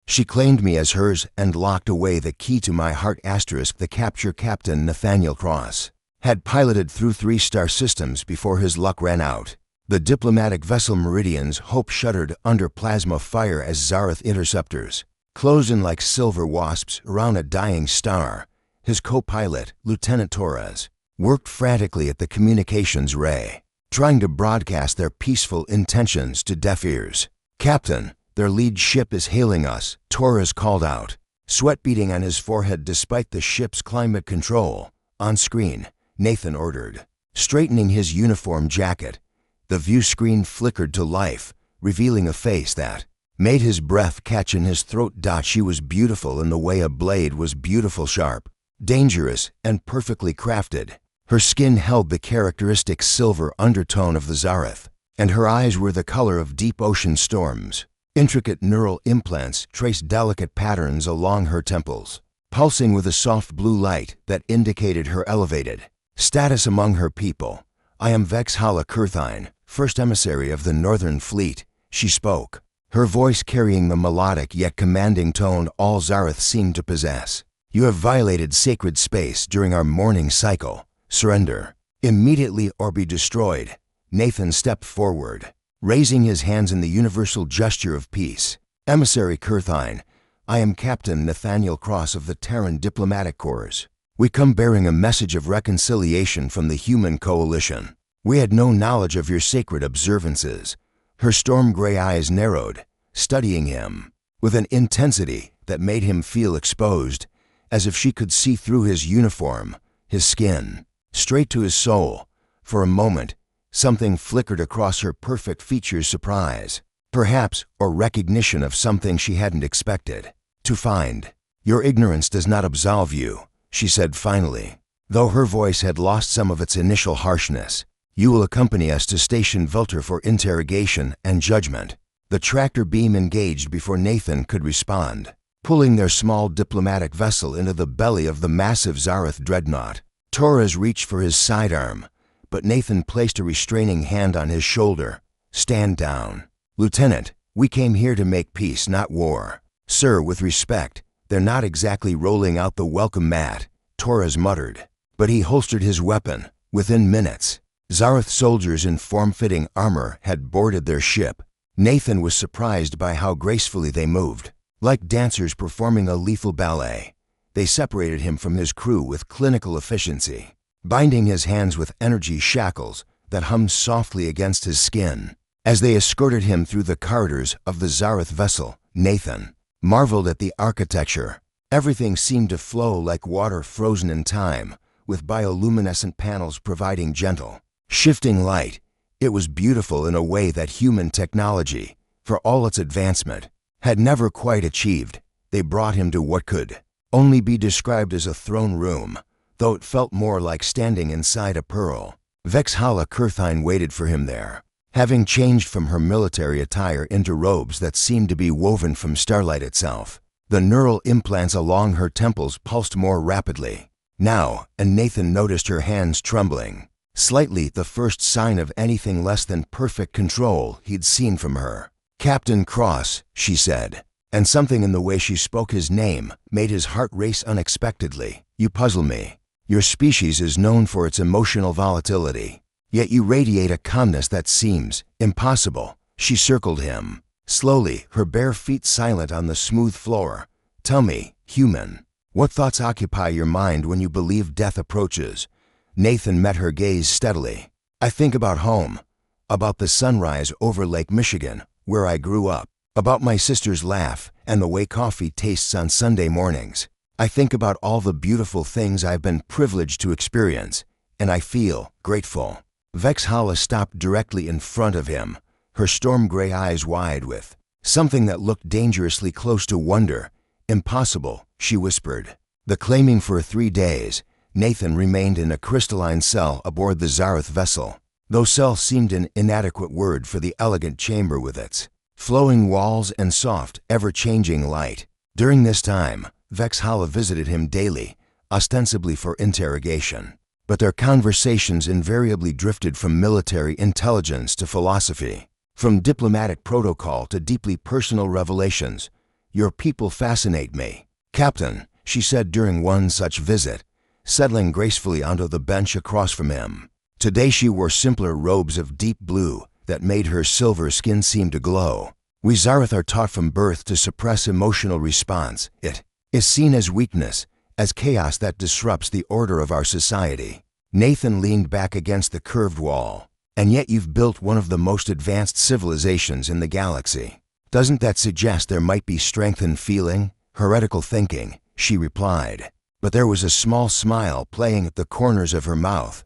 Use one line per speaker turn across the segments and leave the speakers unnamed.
She claimed me as hers and locked away the key to my heart. The capture Captain Nathaniel Cross had piloted through 3-star systems before his luck ran out. The diplomatic vessel Meridian's Hope shuddered under plasma fire as Zareth interceptors closed in like silver wasps around a dying star. His co-pilot, Lieutenant Torres, worked frantically at the communications ray, trying to broadcast their peaceful intentions to deaf ears. "Captain, their lead ship is hailing us," Torres called out, sweat beading on his forehead despite the ship's climate control. On screen, Nathan ordered, straightening his uniform jacket. The view screen flickered to life, revealing a face that made his breath catch in his throat. She was beautiful in the way a blade was beautiful, sharp, dangerous, and perfectly crafted. Her skin held the characteristic silver undertone of the Zareth, and her eyes were the color of deep ocean storms. Intricate neural implants traced delicate patterns along her temples, pulsing with a soft blue light that indicated her elevated status among her people. "I am Vexhala Kurthine, first emissary of the Northern Fleet," she spoke, her voice carrying the melodic yet commanding tone all Zareth seemed to possess. "You have violated sacred space during our mourning cycle. Surrender immediately or be destroyed." Nathan stepped forward, raising his hands in the universal gesture of peace. "Emissary Kurthine, I am Captain Nathaniel Cross of the Terran Diplomatic Corps. We come bearing a message of reconciliation from the human coalition. We had no knowledge of your sacred observances." Her storm-gray eyes narrowed, studying him with an intensity that made him feel exposed, as if she could see through his uniform, his skin, straight to his soul. For a moment, something flickered across her perfect features, surprise, perhaps, or recognition of something she hadn't expected to find. "Your ignorance does not absolve you," she said finally, though her voice had lost some of its initial harshness. "You will accompany us to Station Vulture for interrogation and judgment." The tractor beam engaged before Nathan could respond, pulling their small diplomatic vessel into the belly of the massive Zareth dreadnought. Torres reached for his sidearm, but Nathan placed a restraining hand on his shoulder. "Stand down. Lieutenant, we came here to make peace, not war." "Sir, with respect, they're not exactly rolling out the welcome mat," Torres muttered, but he holstered his weapon. Within minutes, Zareth soldiers in form-fitting armor had boarded their ship. Nathan was surprised by how gracefully they moved, like dancers performing a lethal ballet. They separated him from his crew with clinical efficiency, binding his hands with energy shackles that hummed softly against his skin. As they escorted him through the corridors of the Zareth vessel, Nathan marveled at the architecture. Everything seemed to flow like water frozen in time, with bioluminescent panels providing gentle, shifting light. It was beautiful in a way that human technology, for all its advancement, had never quite achieved. They brought him to what could only be described as a throne room, though it felt more like standing inside a pearl. Vexhala Kurthine waited for him there, having changed from her military attire into robes that seemed to be woven from starlight itself. The neural implants along her temples pulsed more rapidly now, and Nathan noticed her hands trembling slightly, the first sign of anything less than perfect control he'd seen from her. "Captain Cross," she said, and something in the way she spoke his name made his heart race unexpectedly. "You puzzle me. Your species is known for its emotional volatility, yet you radiate a calmness that seems impossible." She circled him, slowly, her bare feet silent on the smooth floor. "Tell me, human, what thoughts occupy your mind when you believe death approaches?" Nathan met her gaze steadily. "I think about home, about the sunrise over Lake Michigan, where I grew up, about my sister's laugh and the way coffee tastes on Sunday mornings. I think about all the beautiful things I've been privileged to experience, and I feel grateful." Vexhala stopped directly in front of him, her storm-gray eyes wide with something that looked dangerously close to wonder. "Impossible," she whispered. The claiming for 3 days, Nathan remained in a crystalline cell aboard the Zareth vessel, though cell seemed an inadequate word for the elegant chamber with its flowing walls and soft, ever-changing light. During this time, Vexhala visited him daily, ostensibly for interrogation, but their conversations invariably drifted from military intelligence to philosophy, from diplomatic protocol to deeply personal revelations. Your people fascinate me. Captain, she said during one such visit, settling gracefully onto the bench across from him. Today she wore simpler robes of deep blue that made her silver skin seem to glow. We Zarath are taught from birth to suppress emotional response. It is seen as weakness, as chaos that disrupts the order of our society. Nathan leaned back against the curved wall. And yet you've built one of the most advanced civilizations in the galaxy. Doesn't that suggest there might be strength in feeling, heretical thinking? She replied. But there was a small smile playing at the corners of her mouth.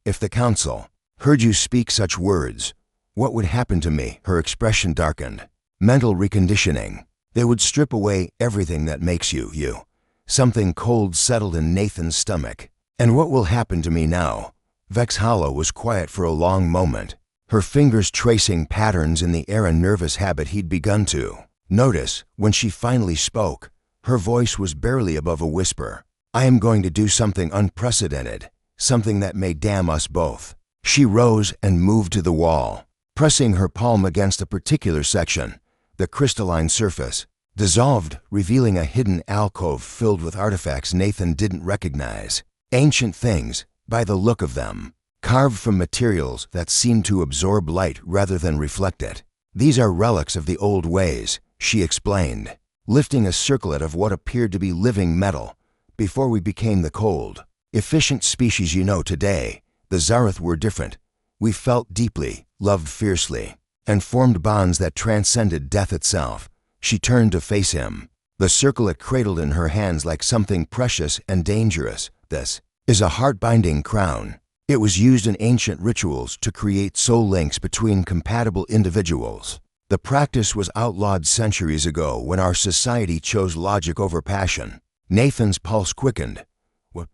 If the council heard you speak such words, what would happen to me? Her expression darkened. Mental reconditioning. They would strip away everything that makes you, you. Something cold settled in Nathan's stomach. And what will happen to me now? Vexhala was quiet for a long moment, her fingers tracing patterns in the air, a nervous habit he'd begun to notice. When she finally spoke, her voice was barely above a whisper. I am going to do something unprecedented, something that may damn us both. She rose and moved to the wall, pressing her palm against a particular section. The crystalline surface dissolved, revealing a hidden alcove filled with artifacts Nathan didn't recognize. Ancient things, by the look of them, carved from materials that seemed to absorb light rather than reflect it. These are relics of the old ways, she explained, lifting a circlet of what appeared to be living metal. Before we became the cold, efficient species you know today, the Zarath were different. We felt deeply, loved fiercely, and formed bonds that transcended death itself. She turned to face him, the circlet cradled in her hands like something precious and dangerous. This is a heart-binding crown. It was used in ancient rituals to create soul links between compatible individuals. The practice was outlawed centuries ago when our society chose logic over passion. Nathan's pulse quickened. What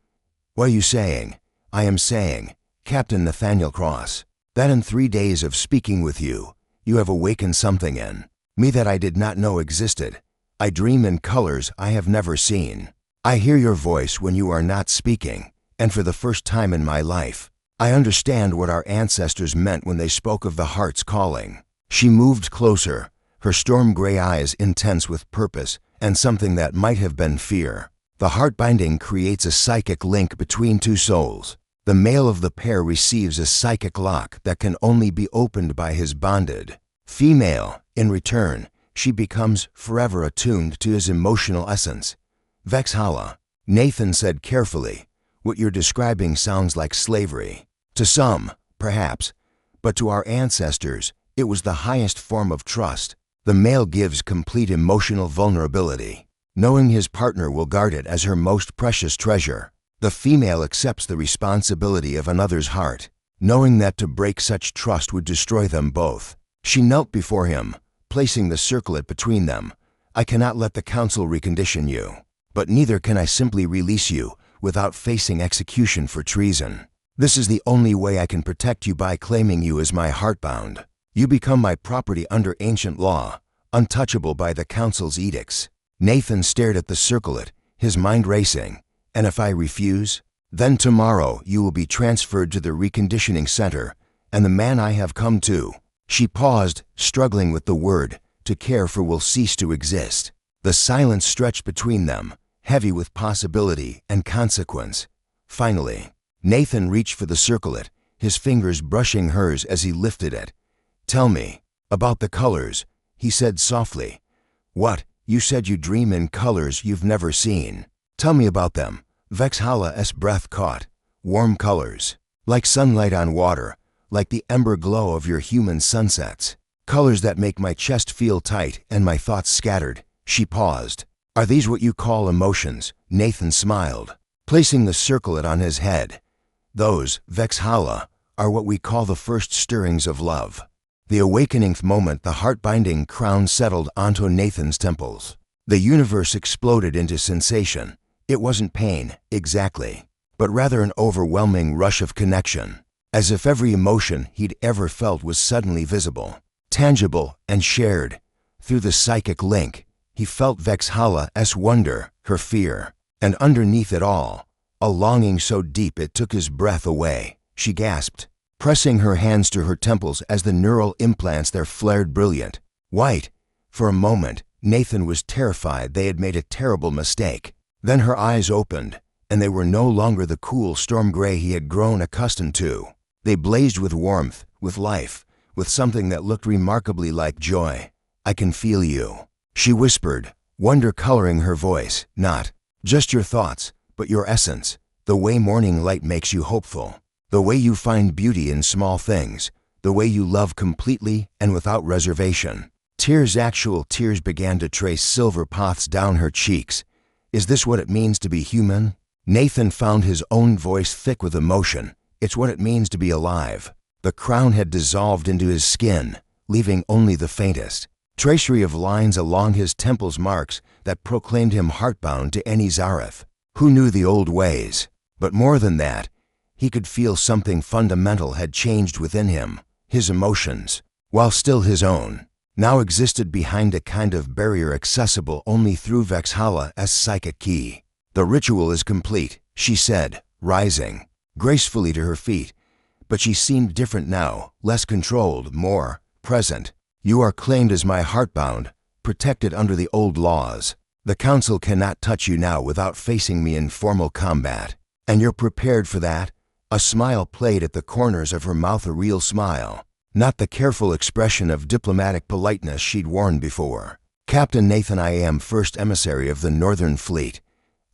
are you saying? I am saying, Captain Nathaniel Cross, that in 3 days of speaking with you, you have awakened something in me that I did not know existed. I dream in colors I have never seen. I hear your voice when you are not speaking, and for the first time in my life, I understand what our ancestors meant when they spoke of the heart's calling. She moved closer, her storm gray eyes intense with purpose and something that might have been fear. The heart binding creates a psychic link between two souls. The male of the pair receives a psychic lock that can only be opened by his bonded female. In return, she becomes forever attuned to his emotional essence. Vexhala, Nathan said carefully, what you're describing sounds like slavery. To some, perhaps, but to our ancestors, it was the highest form of trust. The male gives complete emotional vulnerability, knowing his partner will guard it as her most precious treasure. The female accepts the responsibility of another's heart, knowing that to break such trust would destroy them both. She knelt before him, placing the circlet between them. I cannot let the council recondition you, but neither can I simply release you without facing execution for treason. This is the only way I can protect you, by claiming you as my heartbound. You become my property under ancient law, untouchable by the council's edicts. Nathan stared at the circlet, his mind racing. And if I refuse, then tomorrow you will be transferred to the reconditioning center, and the man I have come to. She paused, struggling with the word, to care for will cease to exist. The silence stretched between them, heavy with possibility and consequence. Finally, Nathan reached for the circlet, his fingers brushing hers as he lifted it. Tell me about the colors, he said softly. What? You said you dream in colors you've never seen. Tell me about them. Vexhala's breath caught. Warm colors, like sunlight on water, like the ember glow of your human sunsets. Colors that make my chest feel tight and my thoughts scattered. She paused. Are these what you call emotions? Nathan smiled, placing the circlet on his head. Those, Vexhala, are what we call the first stirrings of love. The awakening moment, the heart-binding crown settled onto Nathan's temples. The universe exploded into sensation. It wasn't pain, exactly, but rather an overwhelming rush of connection, as if every emotion he'd ever felt was suddenly visible, tangible, and shared. Through the psychic link, he felt Vexhala's wonder, her fear, and underneath it all, a longing so deep it took his breath away. She gasped, pressing her hands to her temples as the neural implants there flared brilliant, white. For a moment, Nathan was terrified they had made a terrible mistake. Then her eyes opened, and they were no longer the cool storm gray he had grown accustomed to. They blazed with warmth, with life, with something that looked remarkably like joy. "I can feel you," she whispered, wonder coloring her voice. "Not just your thoughts, but your essence. The way morning light makes you hopeful. The way you find beauty in small things. The way you love completely and without reservation." Actual tears began to trace silver paths down her cheeks. Is this what it means to be human? Nathan found his own voice thick with emotion. It's what it means to be alive. The crown had dissolved into his skin, leaving only the faintest tracery of lines along his temples, marks that proclaimed him heartbound to any Zareth who knew the old ways. But more than that, he could feel something fundamental had changed within him. His emotions, while still his own, now existed behind a kind of barrier accessible only through Vexhala's psychic key. "The ritual is complete," she said, rising gracefully to her feet. But she seemed different now, less controlled, more present. "You are claimed as my heartbound, protected under the old laws. The council cannot touch you now without facing me in formal combat. And you're prepared for that?" A smile played at the corners of her mouth, a real smile, not the careful expression of diplomatic politeness she'd worn before. "Captain Nathan, I am first emissary of the Northern Fleet.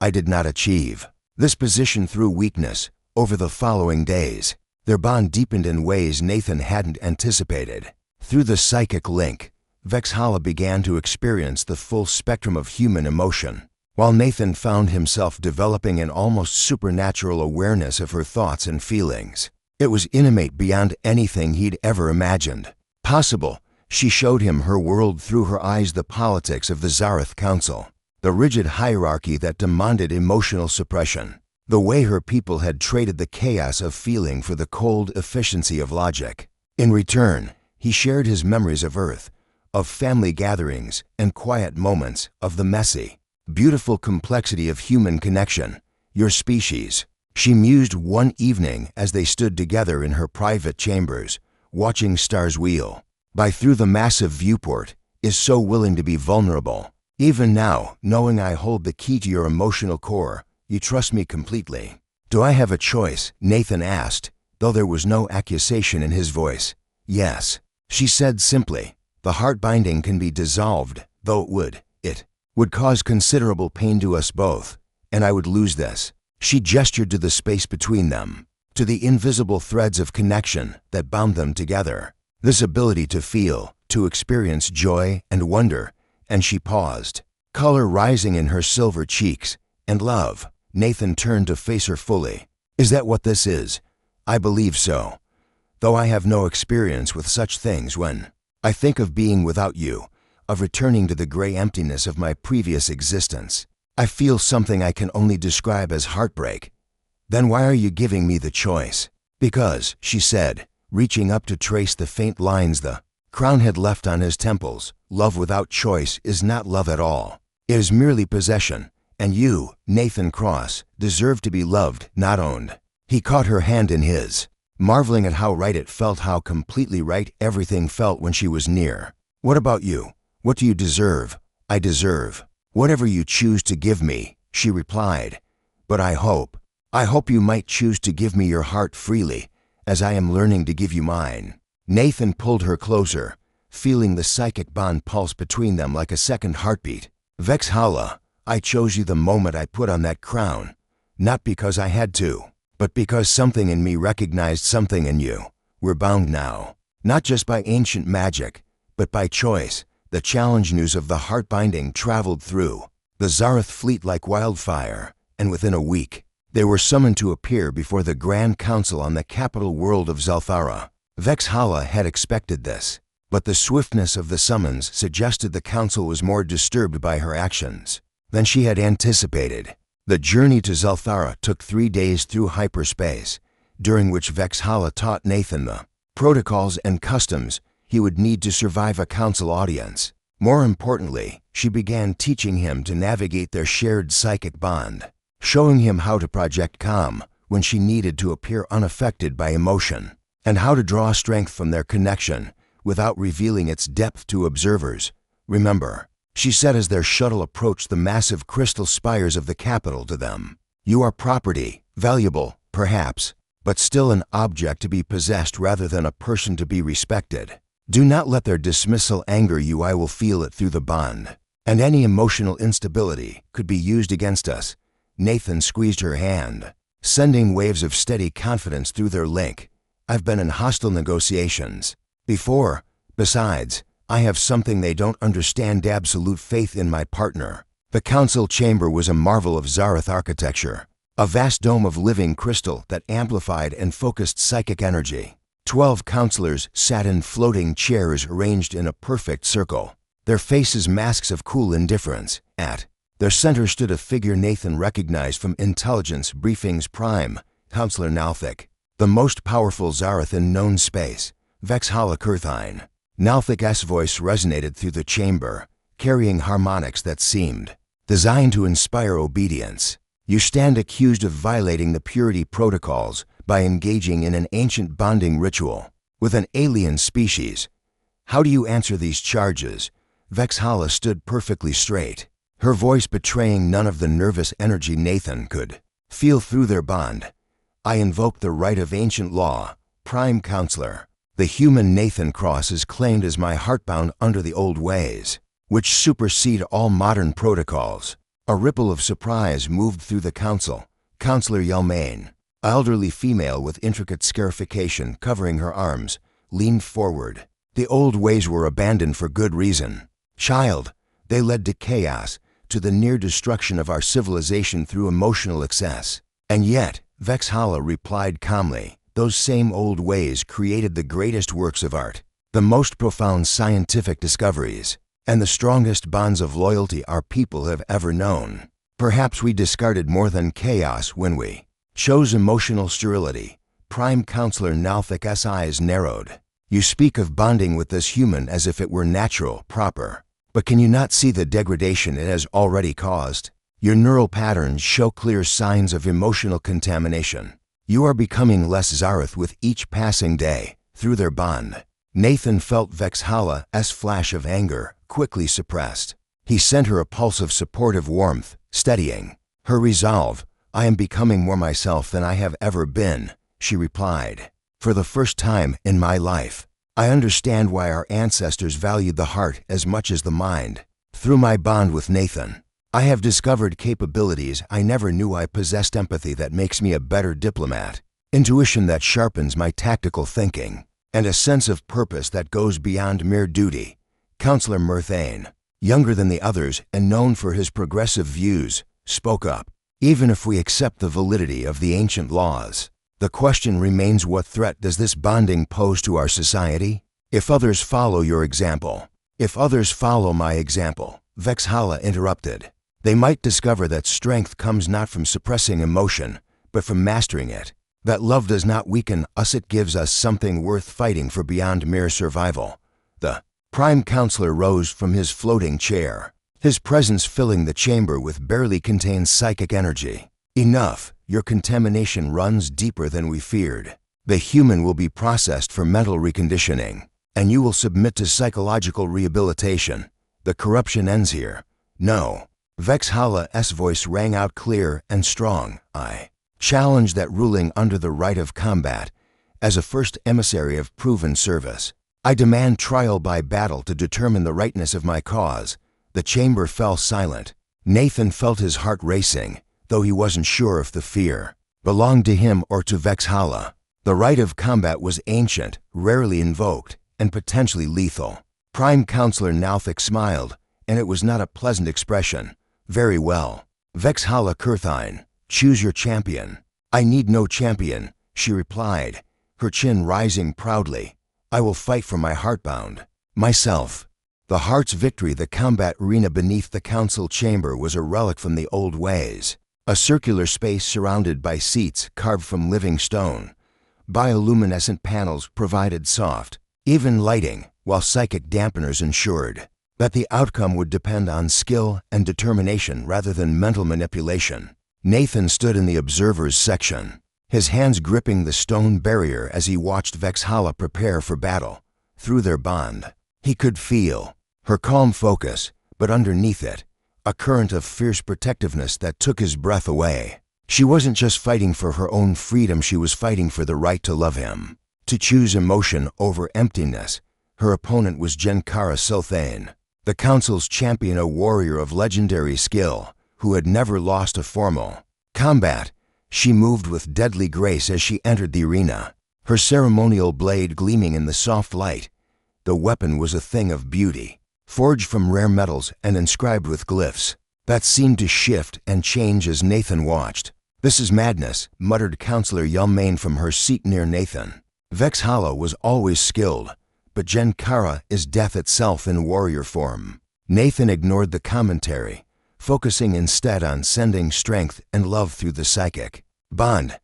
I did not achieve this position through weakness." Over the following days, their bond deepened in ways Nathan hadn't anticipated. Through the psychic link, Vexhala began to experience the full spectrum of human emotion, while Nathan found himself developing an almost supernatural awareness of her thoughts and feelings. It was intimate beyond anything he'd ever imagined possible. She showed him her world through her eyes, the politics of the Zareth Council, the rigid hierarchy that demanded emotional suppression, the way her people had traded the chaos of feeling for the cold efficiency of logic. In return, he shared his memories of Earth, of family gatherings and quiet moments, of the messy, beautiful complexity of human connection. "Your species," she mused one evening as they stood together in her private chambers, watching stars wheel by through the massive viewport, "is so willing to be vulnerable. Even now, knowing I hold the key to your emotional core, you trust me completely." "Do I have a choice?" Nathan asked, though there was no accusation in his voice. "Yes," she said simply. "The heart binding can be dissolved, though it would cause considerable pain to us both, and I would lose this." She gestured to the space between them, to the invisible threads of connection that bound them together. This ability to feel, to experience joy and wonder, and she paused, color rising in her silver cheeks. "And love." Nathan turned to face her fully. "Is that what this is?" "I believe so, though I have no experience with such things. When I think of being without you, of returning to the gray emptiness of my previous existence, I feel something I can only describe as heartbreak." "Then why are you giving me the choice?" "Because," she said, reaching up to trace the faint lines the crown had left on his temples, "love without choice is not love at all. It is merely possession. And you, Nathan Cross, deserve to be loved, not owned." He caught her hand in his, marveling at how right it felt, how completely right everything felt when she was near. "What about you? What do you deserve?" "I deserve whatever you choose to give me," she replied. "But I hope you might choose to give me your heart freely, as I am learning to give you mine." Nathan pulled her closer, feeling the psychic bond pulse between them like a second heartbeat. "Vexhala, I chose you the moment I put on that crown, not because I had to, but because something in me recognized something in you. We're bound now, not just by ancient magic, but by choice." The challenge news of the heart binding traveled through the Zareth fleet like wildfire, and within a week, they were summoned to appear before the Grand Council on the capital world of Zalthara. Vexhala had expected this, but the swiftness of the summons suggested the council was more disturbed by her actions than she had anticipated. The journey to Zalthara took 3 days through hyperspace, during which Vexhala taught Nathan the protocols and customs he would need to survive a council audience. More importantly, she began teaching him to navigate their shared psychic bond, showing him how to project calm when she needed to appear unaffected by emotion, and how to draw strength from their connection without revealing its depth to observers. "Remember, she said as their shuttle approached the massive crystal spires of the capital to them. You are property, valuable, perhaps, but still an object to be possessed rather than a person to be respected. Do not let their dismissal anger you. I will feel it through the bond. And any emotional instability could be used against us. Nathan squeezed her hand, sending waves of steady confidence through their link. I've been in hostile negotiations before. Besides, I have something they don't understand: absolute faith in my partner. The council chamber was a marvel of Zareth architecture, a vast dome of living crystal that amplified and focused psychic energy. 12 counselors sat in floating chairs arranged in a perfect circle, their faces masks of cool indifference. At their center stood a figure Nathan recognized from intelligence briefings: Prime Counselor Nalthik, the most powerful Zareth in known space. Vexhala Kurthine. Nalthik's voice resonated through the chamber, carrying harmonics that seemed designed to inspire obedience. You stand accused of violating the purity protocols by engaging in an ancient bonding ritual with an alien species. How do you answer these charges? Vexhala stood perfectly straight, her voice betraying none of the nervous energy Nathan could feel through their bond. I invoke the right of ancient law, Prime Counselor. The human Nathan Cross is claimed as my heartbound under the old ways, which supersede all modern protocols. A ripple of surprise moved through the council. Counselor Yelmain, elderly female with intricate scarification covering her arms, leaned forward. The old ways were abandoned for good reason. Child, they led to chaos, to the near destruction of our civilization through emotional excess. And yet, Vexhala replied calmly, those same old ways created the greatest works of art, the most profound scientific discoveries, and the strongest bonds of loyalty our people have ever known. Perhaps we discarded more than chaos when we chose emotional sterility. Prime Counselor Nalthik's eyes narrowed. You speak of bonding with this human as if it were natural, proper. But can you not see the degradation it has already caused? Your neural patterns show clear signs of emotional contamination. You are becoming less Zareth with each passing day. Through their bond, Nathan felt Vexhala's flash of anger, quickly suppressed. He sent her a pulse of supportive warmth, steadying her resolve. I am becoming more myself than I have ever been, she replied. For the first time in my life, I understand why our ancestors valued the heart as much as the mind. Through my bond with Nathan, I have discovered capabilities I never knew I possessed: empathy that makes me a better diplomat, intuition that sharpens my tactical thinking, and a sense of purpose that goes beyond mere duty. Counselor Murthane, younger than the others and known for his progressive views, spoke up. Even if we accept the validity of the ancient laws, the question remains: what threat does this bonding pose to our society? If others follow your example, if others follow my example, Vexhala interrupted, they might discover that strength comes not from suppressing emotion, but from mastering it. That love does not weaken us, it gives us something worth fighting for beyond mere survival. The Prime Counselor rose from his floating chair, his presence filling the chamber with barely contained psychic energy. Enough, your contamination runs deeper than we feared. The human will be processed for mental reconditioning, and you will submit to psychological rehabilitation. The corruption ends here. No. Vexhala's voice rang out clear and strong. I challenge that ruling under the right of combat. As a first emissary of proven service, I demand trial by battle to determine the rightness of my cause. The chamber fell silent. Nathan felt his heart racing, though he wasn't sure if the fear belonged to him or to Vexhala. The right of combat was ancient, rarely invoked, and potentially lethal. Prime Counselor Nalthik smiled, and it was not a pleasant expression. Very well. Vexhala Kurthine, choose your champion. I need no champion, she replied, her chin rising proudly. I will fight for my heartbound, myself. The heart's victory. The combat arena beneath the council chamber was a relic from the old ways. A circular space surrounded by seats carved from living stone. Bioluminescent panels provided soft, even lighting, while psychic dampeners ensured that the outcome would depend on skill and determination rather than mental manipulation. Nathan stood in the observers section, his hands gripping the stone barrier as he watched Vexhala prepare for battle. Through their bond, he could feel her calm focus, but underneath it, a current of fierce protectiveness that took his breath away. She wasn't just fighting for her own freedom, she was fighting for the right to love him, to choose emotion over emptiness. Her opponent was Jenkara Silthane, the Council's champion, a warrior of legendary skill, who had never lost a formal combat. She moved with deadly grace as she entered the arena, her ceremonial blade gleaming in the soft light. The weapon was a thing of beauty, forged from rare metals and inscribed with glyphs that seemed to shift and change as Nathan watched. "This is madness," muttered Counselor Yelmain from her seat near Nathan. "Vexhala was always skilled, but Jenkara is death itself in warrior form." Nathan ignored the commentary, focusing instead on sending strength and love through the psychic bond.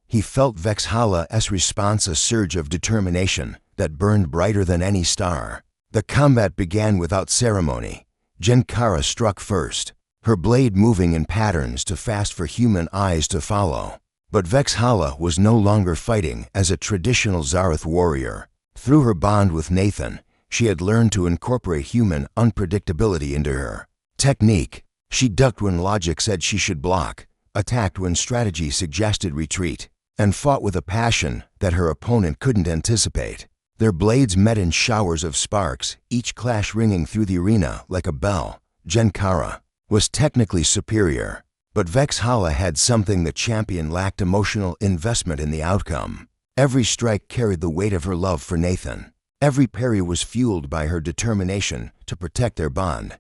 He felt Vexhala's response, a surge of determination that burned brighter than any star. The combat began without ceremony. Jenkara struck first, her blade moving in patterns too fast for human eyes to follow. But Vexhala was no longer fighting as a traditional Zareth warrior. Through her bond with Nathan, she had learned to incorporate human unpredictability into her technique. She ducked when logic said she should block, attacked when strategy suggested retreat, and fought with a passion that her opponent couldn't anticipate. Their blades met in showers of sparks, each clash ringing through the arena like a bell. Jenkara was technically superior, but Vexhala had something the champion lacked: emotional investment in the outcome. Every strike carried the weight of her love for Nathan. Every parry was fueled by her determination to protect their bond.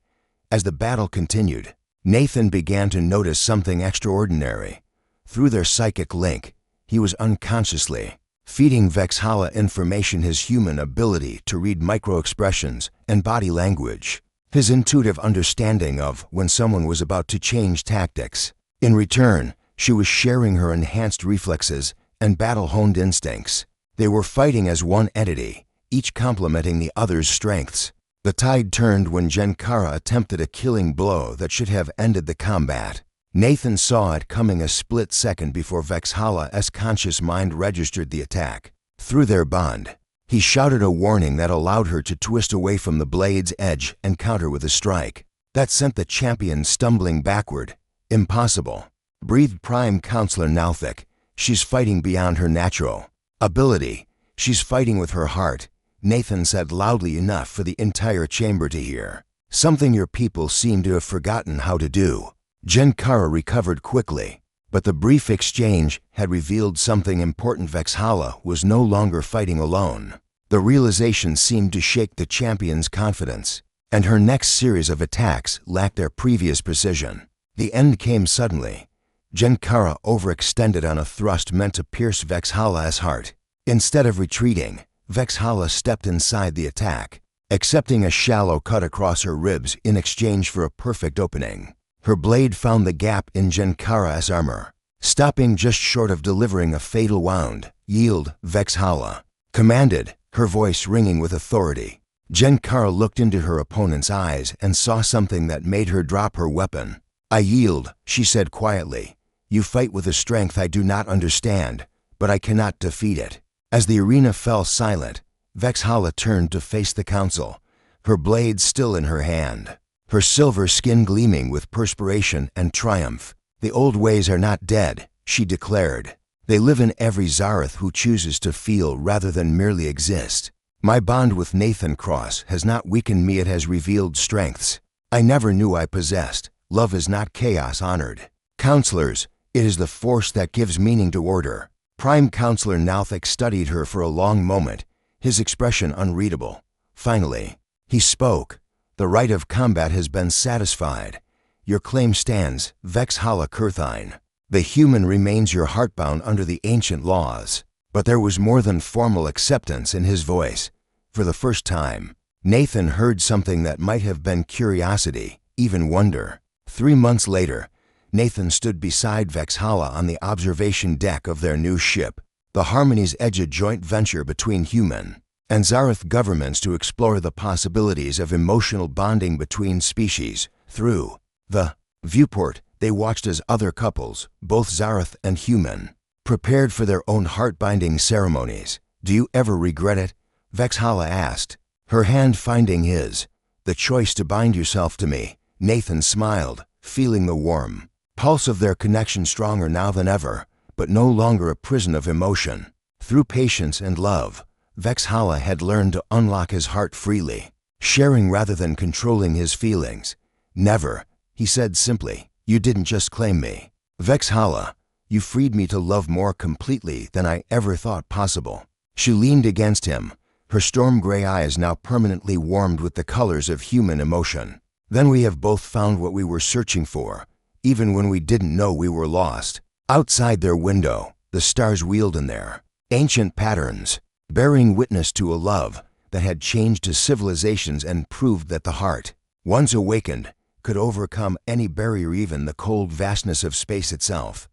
As the battle continued, Nathan began to notice something extraordinary. Through their psychic link, he was unconsciously feeding Vexhala information, his human ability to read micro-expressions and body language, his intuitive understanding of when someone was about to change tactics. In return, she was sharing her enhanced reflexes and battle-honed instincts. They were fighting as one entity, each complementing the other's strengths. The tide turned when Jenkara attempted a killing blow that should have ended the combat. Nathan saw it coming a split second before Vexhala's conscious mind registered the attack. Through their bond, he shouted a warning that allowed her to twist away from the blade's edge and counter with a strike that sent the champion stumbling backward. "Impossible," breathed Prime Counselor Nalthik. "She's fighting beyond her natural ability. She's fighting with her heart," Nathan said loudly enough for the entire chamber to hear. "Something your people seem to have forgotten how to do." Jenkara recovered quickly, but the brief exchange had revealed something important. Vexhala was no longer fighting alone. The realization seemed to shake the champion's confidence, and her next series of attacks lacked their previous precision. The end came suddenly. Jenkara overextended on a thrust meant to pierce Vexhala's heart. Instead of retreating, Vexhala stepped inside the attack, accepting a shallow cut across her ribs in exchange for a perfect opening. Her blade found the gap in Jenkara's armor, stopping just short of delivering a fatal wound. "Yield," Vexhala commanded, her voice ringing with authority. Jenkara looked into her opponent's eyes and saw something that made her drop her weapon. "I yield," she said quietly. "You fight with a strength I do not understand, but I cannot defeat it." As the arena fell silent, Vexhala turned to face the council, her blade still in her hand, her silver skin gleaming with perspiration and triumph. "The old ways are not dead," she declared. "They live in every Zareth who chooses to feel rather than merely exist. My bond with Nathan Cross has not weakened me, it has revealed strengths I never knew I possessed. Love is not chaos honored. Counselors, it is the force that gives meaning to order." Prime Counselor Nalthik studied her for a long moment, his expression unreadable. Finally, he spoke. "The right of combat has been satisfied. Your claim stands, Vexhala Kurthine. The human remains your heartbound under the ancient laws." But there was more than formal acceptance in his voice. For the first time, Nathan heard something that might have been curiosity, even wonder. 3 months later, Nathan stood beside Vexhala on the observation deck of their new ship. The Harmony's Edge, a joint venture between human and Zareth governments to explore the possibilities of emotional bonding between species. Through the viewport, they watched as other couples, both Zareth and human, prepared for their own heart-binding ceremonies. "Do you ever regret it?" Vexhala asked, her hand finding his. The choice to bind yourself to me. Nathan smiled, feeling the warm pulse of their connection stronger now than ever, but no longer a prison of emotion. Through patience and love, Vexhala had learned to unlock his heart freely, sharing rather than controlling his feelings. Never, he said simply, you didn't just claim me. Vexhala, you freed me to love more completely than I ever thought possible. She leaned against him, her storm gray eyes now permanently warmed with the colors of human emotion. Then we have both found what we were searching for, even when we didn't know we were lost. Outside their window, the stars wheeled in their ancient patterns, bearing witness to a love that had changed to civilizations and proved that the heart, once awakened, could overcome any barrier, even the cold vastness of space itself.